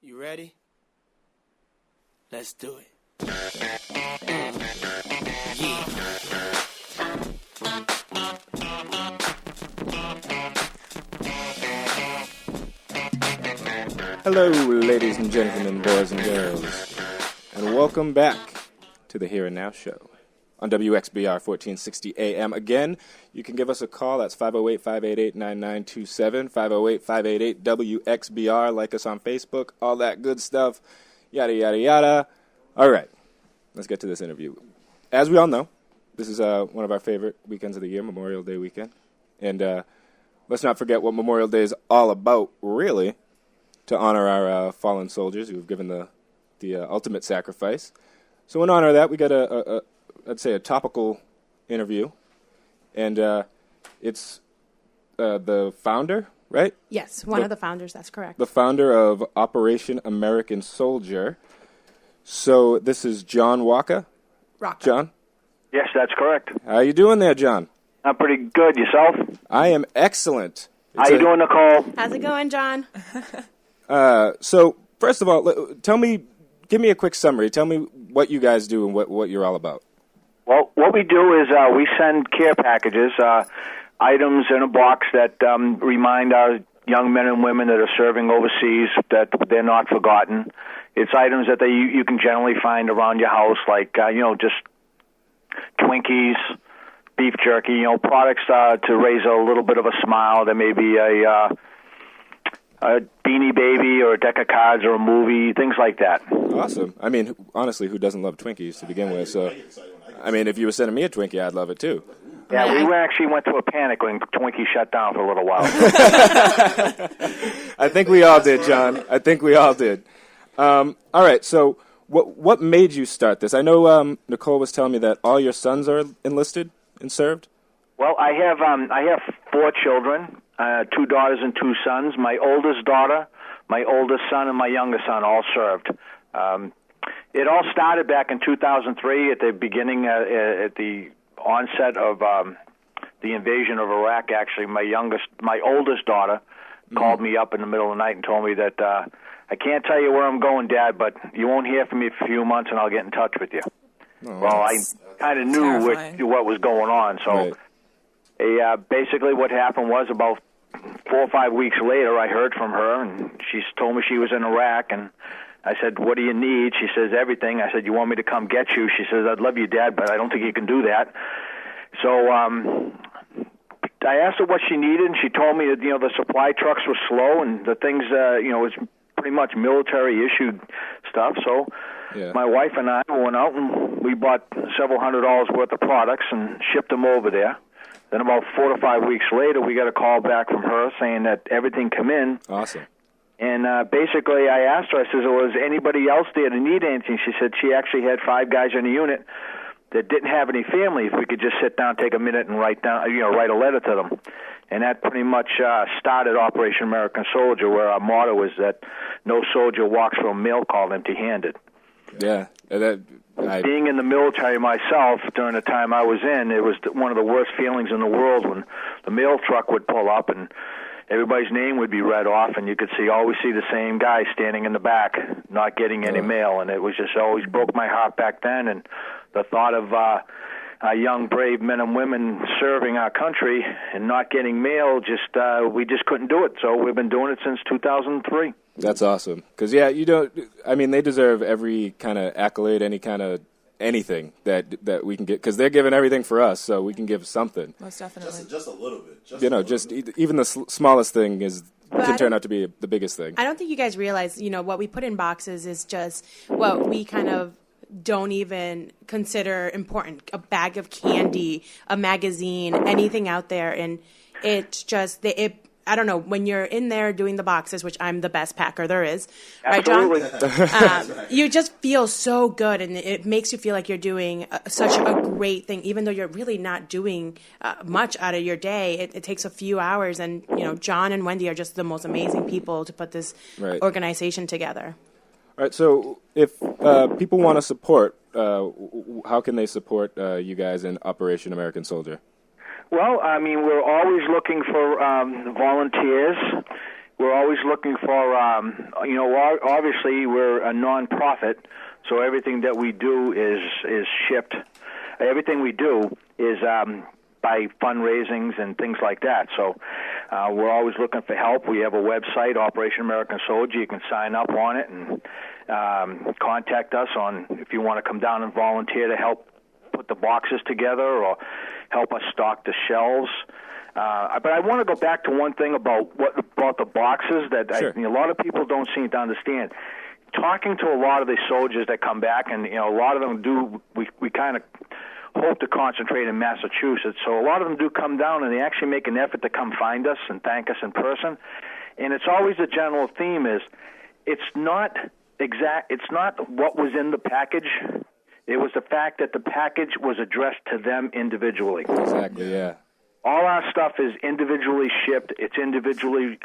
You ready? Let's do it. Yeah. Hello, ladies and gentlemen, boys and girls, and welcome back to the Here and Now Show on WXBR 1460 AM. Again, you can give us a call. That's 508-588-9927, 508-588-WXBR. Like us on Facebook, all that good stuff, yada, yada, yada. All right, let's get to this interview. As we all know, this is one of our favorite weekends of the year, Memorial Day weekend. And let's not forget what Memorial Day is all about, really, to honor our fallen soldiers who have given the ultimate sacrifice. So in honor of that, we got I'd say a topical interview, and it's the founder, right? Yes, one of the founders, that's correct. The founder of Operation American Soldier. So this is John Rocca. Rocca. John? Yes, that's correct. How you doing there, John? I'm pretty good. Yourself? I am excellent. How you doing, Nicole? How's it going, John? So, first of all, give me a quick summary. Tell me what you guys do and what you're all about. Well, what we do is we send care packages, items in a box that remind our young men and women that are serving overseas that they're not forgotten. It's items that you can generally find around your house, like, just Twinkies, beef jerky, products to raise a little bit of a smile. There may be a Beanie Baby or a deck of cards or a movie, things like that. Awesome. I mean, honestly, who doesn't love Twinkies to begin with? So, I mean, if you were sending me a Twinkie, I'd love it too. Yeah, we actually went through a panic when Twinkie shut down for a little while. I think we all did, John. I think we all did. All right, so what made you start this? I know Nicole was telling me that all your sons are enlisted and served. Well, I have 4 children, 2 daughters and 2 sons. My oldest daughter, my oldest son, and my youngest son all served. It all started back in 2003 at the beginning, at the onset of the invasion of Iraq. Actually, my oldest daughter called me up in the middle of the night and told me that I can't tell you where I'm going, Dad, but you won't hear from me for a few months, and I'll get in touch with you. Oh, well, I kind of knew what was going on, so. Right. Basically what happened was about 4 or 5 weeks later, I heard from her, and she told me she was in Iraq, and I said, what do you need? She says, everything. I said, you want me to come get you? She says, I'd love you, Dad, but I don't think you can do that. So I asked her what she needed, and she told me that, the supply trucks were slow, and the things, it was pretty much military-issued stuff. So my wife and I went out, and we bought several $100s worth of products and shipped them over there. Then about 4 to 5 weeks later, we got a call back from her saying that everything come in. Awesome. And basically, I asked her, I said, was anybody else there to need anything? She said she actually had 5 guys in the unit that didn't have any family. If we could just sit down, take a minute, and write a letter to them. And that pretty much started Operation American Soldier, where our motto is that no soldier walks from a mail call empty-handed. Yeah. Being in the military myself, during the time I was in, it was one of the worst feelings in the world when the mail truck would pull up and everybody's name would be read off, and you could always see the same guy standing in the back, not getting any mail, and it was just always broke my heart back then. And the thought of our young, brave men and women serving our country and not getting mail, we just couldn't do it. So we've been doing it since 2003. That's awesome. Because, they deserve every kind of accolade, any kind of anything that we can get. Because they're giving everything for us, so we can give something. Most definitely. Just a little bit. Even the smallest thing can turn out to be the biggest thing. I don't think you guys realize, what we put in boxes is just what we kind of don't even consider important. A bag of candy, a magazine, anything out there. And it's just, I don't know, when you're in there doing the boxes, which I'm the best packer there is, Absolutely. Right, John? You just feel so good, and it makes you feel like you're doing such a great thing, even though you're really not doing much out of your day. It takes a few hours, and, John and Wendy are just the most amazing people to put this organization together. All right, so if people want to support, how can they support you guys in Operation American Soldier? Well, we're always looking for volunteers. we're always looking for, obviously we're a non-profit, so everything that we do is shipped. Everything we do is by fundraisings and things like that. So we're always looking for help. We have a website, Operation American Soldier. You can sign up on it and contact us on if you want to come down and volunteer to help put the boxes together or help us stock the shelves. But I want to go back to one thing about the boxes that Sure. a lot of people don't seem to understand. Talking to a lot of the soldiers that come back, and a lot of them do. We kind of hope to concentrate in Massachusetts, so a lot of them do come down, and they actually make an effort to come find us and thank us in person. And it's always the general theme is it's not what was in the package. It was the fact that the package was addressed to them individually. Exactly, yeah. All our stuff is individually shipped. It's individually.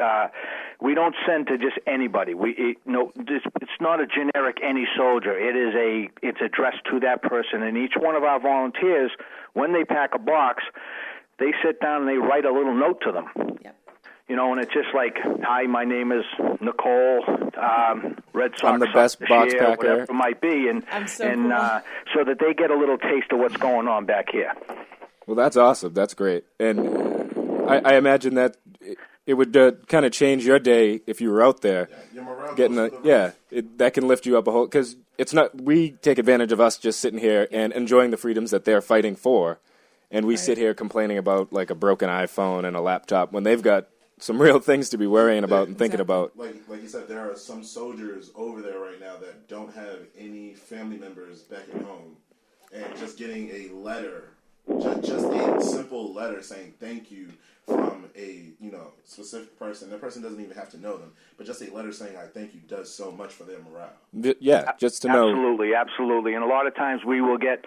We don't send to just anybody. It's not a generic any soldier. It's addressed to that person. And each one of our volunteers, when they pack a box, they sit down and they write a little note to them. Yep. And it's just like, "Hi, my name is Nicole. Red Sox. I'm the best box year," packer. whatever it might be, and I'm so and cool. so that they get a little taste of what's going on back here. Well, that's awesome. That's great. And I imagine that it would kind of change your day if you were out there. Your morale Getting goes through the roof. that can lift you up a whole, because it's not, we take advantage of us just sitting here and enjoying the freedoms that they're fighting for, and we sit here complaining about like a broken iPhone and a laptop when they've got some real things to be worrying about and thinking about. Like you said, there are some soldiers over there right now that don't have any family members back at home, and just getting a letter, just a simple letter saying thank you from a specific person. That person doesn't even have to know them, but just a letter saying I thank you does so much for their morale. Yeah, just to know. Absolutely. And a lot of times we will get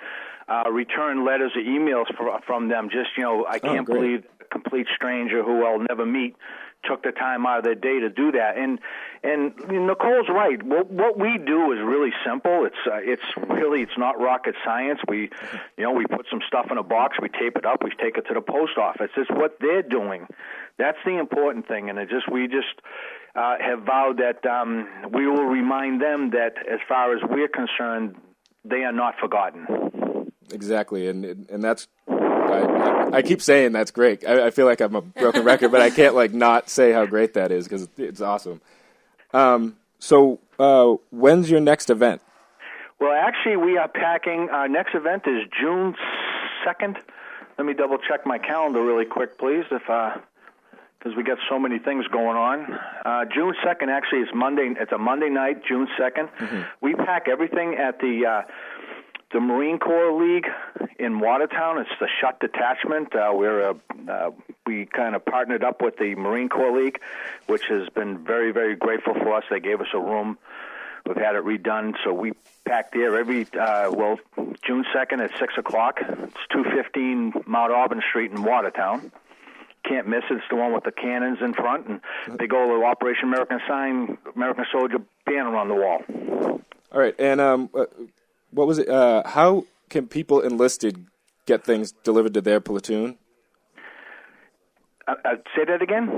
return letters or emails from them. Just, I can't great. believe a complete stranger who I'll never meet took the time out of their day to do that. And Nicole's right. What we do is really simple. It's not rocket science. We put some stuff in a box, we tape it up, we take it to the post office. It's what they're doing. That's the important thing. And we just have vowed that we will remind them that as far as we're concerned, they are not forgotten. Exactly, and that's. I keep saying that's great. I feel like I'm a broken record, but I can't not say how great that is because it's awesome. So when's your next event? Well, actually, we are packing. Our next event is June 2nd. Let me double check my calendar really quick, please, because we got so many things going on. June 2nd actually is Monday. It's a Monday night, June 2nd. Mm-hmm. We pack everything at the Marine Corps League in Watertown. It's the Shut Detachment. We kind of partnered up with the Marine Corps League, which has been very, very grateful for us. They gave us a room. We've had it redone, so we pack there June 2nd at 6 o'clock. It's 215 Mount Auburn Street in Watertown. Can't miss it. It's the one with the cannons in front and big old Operation American sign, American Soldier banner on the wall. All right, and what was it? How can people enlisted get things delivered to their platoon? Say that again?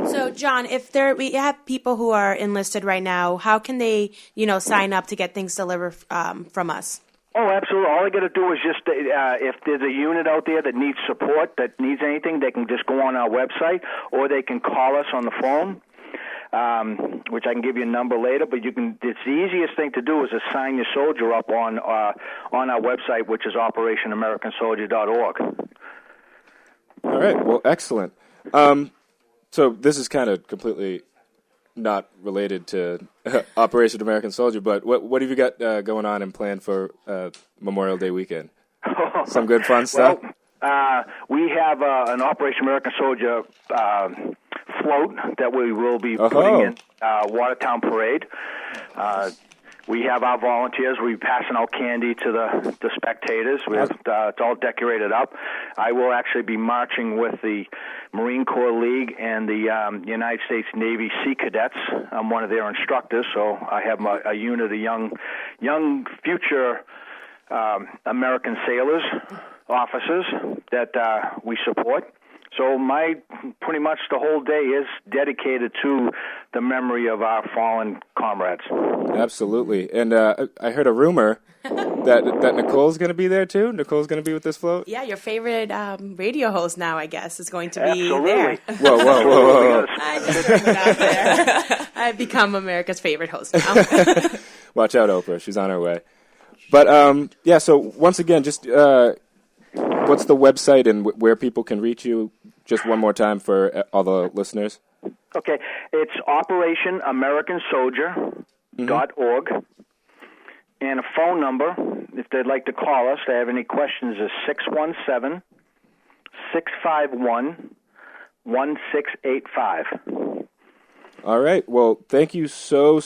So, John, if we have people who are enlisted right now, how can they, sign up to get things delivered from us? Oh, absolutely. All they got to do is just, if there's a unit out there that needs support, that needs anything, they can just go on our website, or they can call us on the phone. Which I can give you a number later, but it's the easiest thing to do is to sign your soldier up on our website, which is operationamericansoldier.org. All right, well, excellent. So this is kind of completely not related to Operation American Soldier, but what have you got going on and planned for Memorial Day weekend? Some good fun stuff? Well, we have an Operation American Soldier float that we will be putting in Watertown Parade. We have our volunteers. We're passing out candy to the spectators. It's all decorated up. I will actually be marching with the Marine Corps League and the United States Navy Sea Cadets. I'm one of their instructors, so I have a unit of young future American sailors, officers that we support. So pretty much the whole day is dedicated to the memory of our fallen comrades. Absolutely. And I heard a rumor that Nicole's going to be there too. Nicole's going to be with this float. Yeah, your favorite radio host now, I guess, is going to be Absolutely. there. Whoa. I just threw it out there. I've become America's favorite host now. Watch out, Oprah. She's on her way. But, yeah, so once again, just what's the website and where people can reach you? Just one more time for all the listeners. Okay, it's OperationAmericanSoldier.org. And a phone number, if they'd like to call us, if they have any questions, is 617-651-1685. All right. Well, thank you so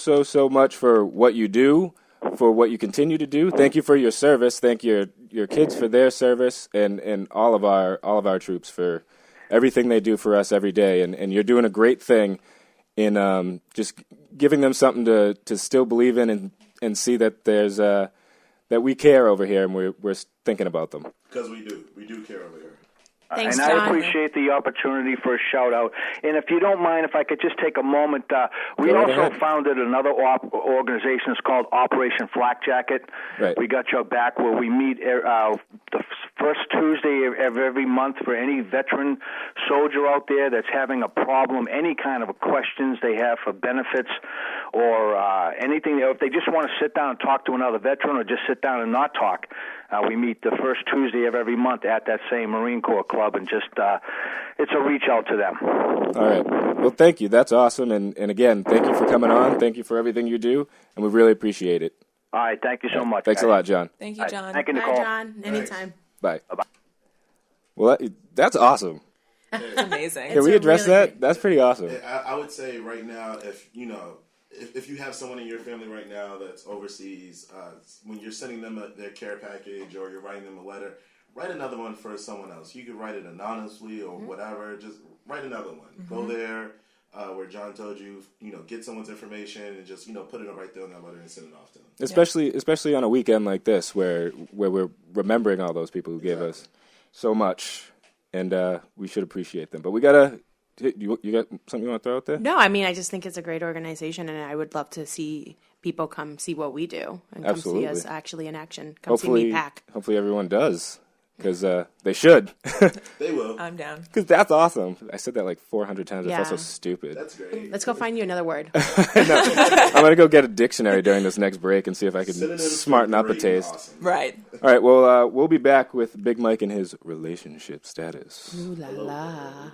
much for what you do, for what you continue to do. Thank you for your service. Thank your kids for their service, and all of our troops for everything they do for us every day. And you're doing a great thing in just giving them something to still believe in and see that there's that we care over here and we're thinking about them. Because we do care over here. Thanks, and John. I appreciate the opportunity for a shout-out. And if you don't mind, if I could just take a moment, we Go right also ahead. founded another organization. It's called Operation Flak Jacket. Right. We got your back, where we meet the first Tuesday of every month for any veteran soldier out there that's having a problem, any kind of questions they have for benefits or anything. If they just want to sit down and talk to another veteran or just sit down and not talk, we meet the first Tuesday of every month at that same Marine Corps club, and just it's a reach out to them. All right. Well, thank you. That's awesome. And again, thank you for coming on. Thank you for everything you do, and we really appreciate it. All right, thank you so much. Thanks guys. a lot, John. Thank you, John. Thank you, Bye, Nicole. John. Anytime. Bye. Bye-bye. Well, that's awesome. It's amazing. Can we a address really that? great- That's pretty awesome. I would say right now, if you have someone in your family right now that's overseas, when you're sending them their care package or you're writing them a letter, write another one for someone else. You could write it anonymously or whatever. Just write another one. Go there where John told you, get someone's information and just, put it right there on that letter and send it off to them. Especially on a weekend like this where we're remembering all those people who gave us so much, and we should appreciate them. But we gotta. You got something you want to throw out there? No, I mean, I just think it's a great organization, and I would love to see people come see what we do and come Absolutely. see us actually in action. Come see me pack. Hopefully everyone does, because they should. They will. I'm down. Because that's awesome. I said that like 400 times. It felt so Yeah. stupid. That's great. Let's go find you another word. I'm going to go get a dictionary during this next break and see if I can Synonyms for smarten up a great and taste. awesome. Right. All right, well, we'll be back with Big Mike and his relationship status. Ooh la la.